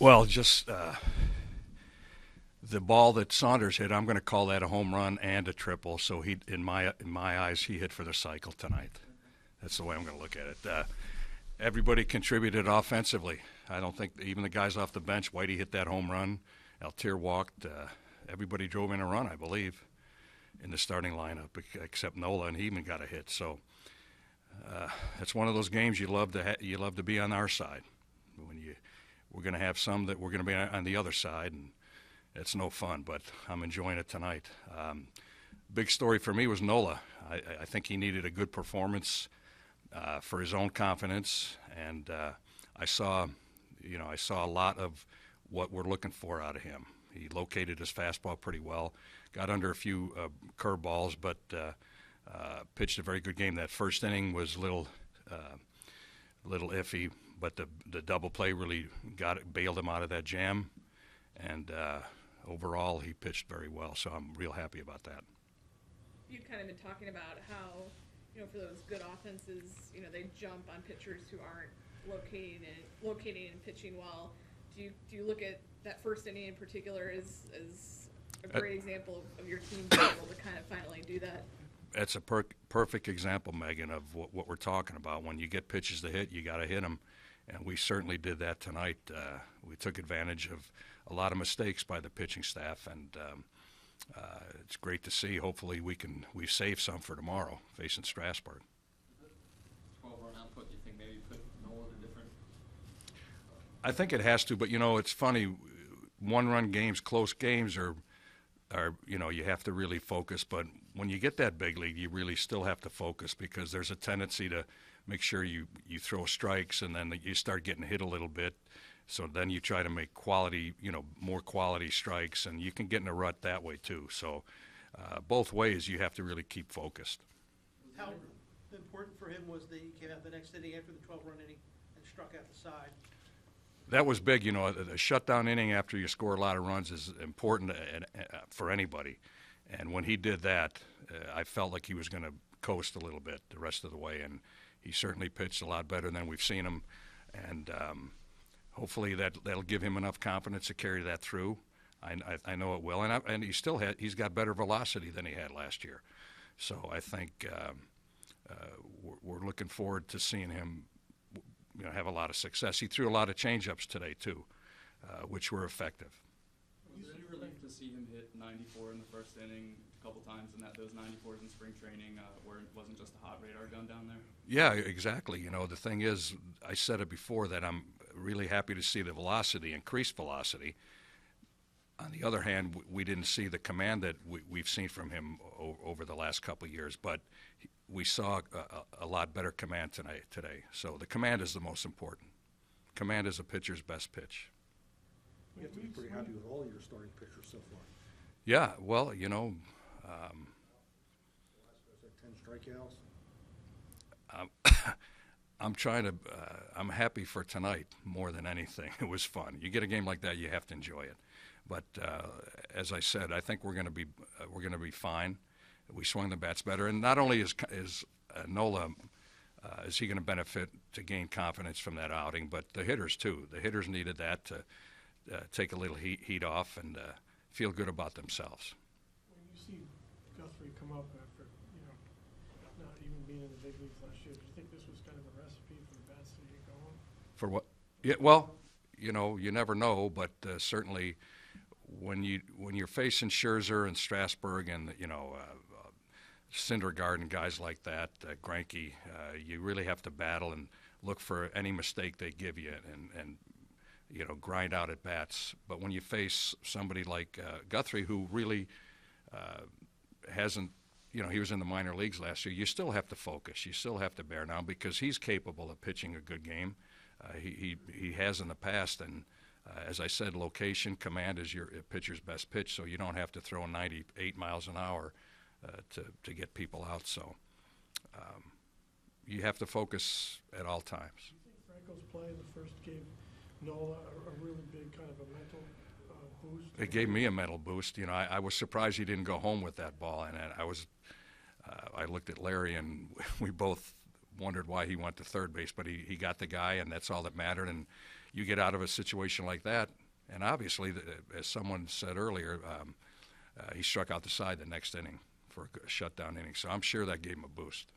Well, just the ball that Saunders hit, I'm going to call that a home run and a triple. So he, in my eyes, he hit for the cycle tonight. That's the way I'm going to look at it. Everybody contributed offensively. I don't think even the guys off the bench. Whitey hit that home run. Altier walked. Everybody drove in a run, I believe, in the starting lineup except Nola, and he even got a hit. So it's one of those games you love to be on our side. We're going to have some that we're going to be on the other side, and it's no fun. But I'm enjoying it tonight. Big story for me was Nola. I think he needed a good performance for his own confidence, and I saw a lot of what we're looking for out of him. He located his fastball pretty well, got under a few curveballs, but pitched a very good game. That first inning was a little iffy, but the double play really bailed him out of that jam, and overall he pitched very well. So I'm real happy about that. You've kind of been talking about how, for those good offenses, they jump on pitchers who aren't locating and pitching well. Do you look at that first inning in particular as a great example of your team being able to kind of finally do that? That's a perfect example, Megan, of what we're talking about. When you get pitches to hit, you got to hit them, and we certainly did that tonight. We took advantage of a lot of mistakes by the pitching staff, and it's great to see. Hopefully we save some for tomorrow facing Strasburg. 12-run output, do you think maybe put Nola in a different? I think it has to, but it's funny. One-run games, close games are you have to really focus. But when you get that big league, you really still have to focus because there's a tendency to make sure you throw strikes, and then you start getting hit a little bit. So then you try to make quality, more quality strikes, and you can get in a rut that way too. So both ways, you have to really keep focused. How important for him was that he came out the next inning after the 12-run inning and struck out the side? That was big. A shutdown inning after you score a lot of runs is important for anybody. And when he did that, I felt like he was going to coast a little bit the rest of the way, and he certainly pitched a lot better than we've seen him. And hopefully that'll give him enough confidence to carry that through. I know it will, and he's got better velocity than he had last year. So I think we're looking forward to seeing him have a lot of success. He threw a lot of changeups today too, which were effective. Was it a relief to see him hit 94 in the first inning a couple times, and those 94s in spring training where it wasn't just a hot radar gun down there? Yeah, exactly. The thing is, I said it before, that I'm really happy to see the velocity, increased velocity. On the other hand, we didn't see the command that we've seen from him over the last couple of years, but we saw a lot better command today. So the command is the most important. Command is a pitcher's best pitch. You have to be pretty happy with all your starting pitchers so far. Yeah, well, Like 10 strikeouts. I'm happy for tonight more than anything. It was fun. You get a game like that, you have to enjoy it. But as I said, I think we're going to be fine. We swung the bats better, and not only is Nola is he going to benefit to gain confidence from that outing, but the hitters too. The hitters needed that to take a little heat off and feel good about themselves. When you see Guthrie come up after not even being in the big leagues last year, do you think this was kind of a recipe for the bats to get going? For what? Yeah, well, you never know, but certainly when you're facing Scherzer and Strasburg and Syndergaard and guys like that, Greinke, you really have to battle and look for any mistake they give you and grind out at bats. But when you face somebody like Guthrie, who really hasn't, he was in the minor leagues last year, you still have to focus. You still have to bear down because he's capable of pitching a good game. He has in the past, and as I said, location, command is your pitcher's best pitch, so you don't have to throw 98 miles an hour to get people out. So you have to focus at all times. Do you think Franco's play in the first gave Nola a really big kind of a mental boost? It gave me a mental boost. I was surprised he didn't go home with that ball, and I looked at Larry, and we both wondered why he went to third base, but he got the guy, and that's all that mattered. And you get out of a situation like that, and obviously, as someone said earlier, he struck out the side the next inning for a shutdown inning. So I'm sure that gave him a boost.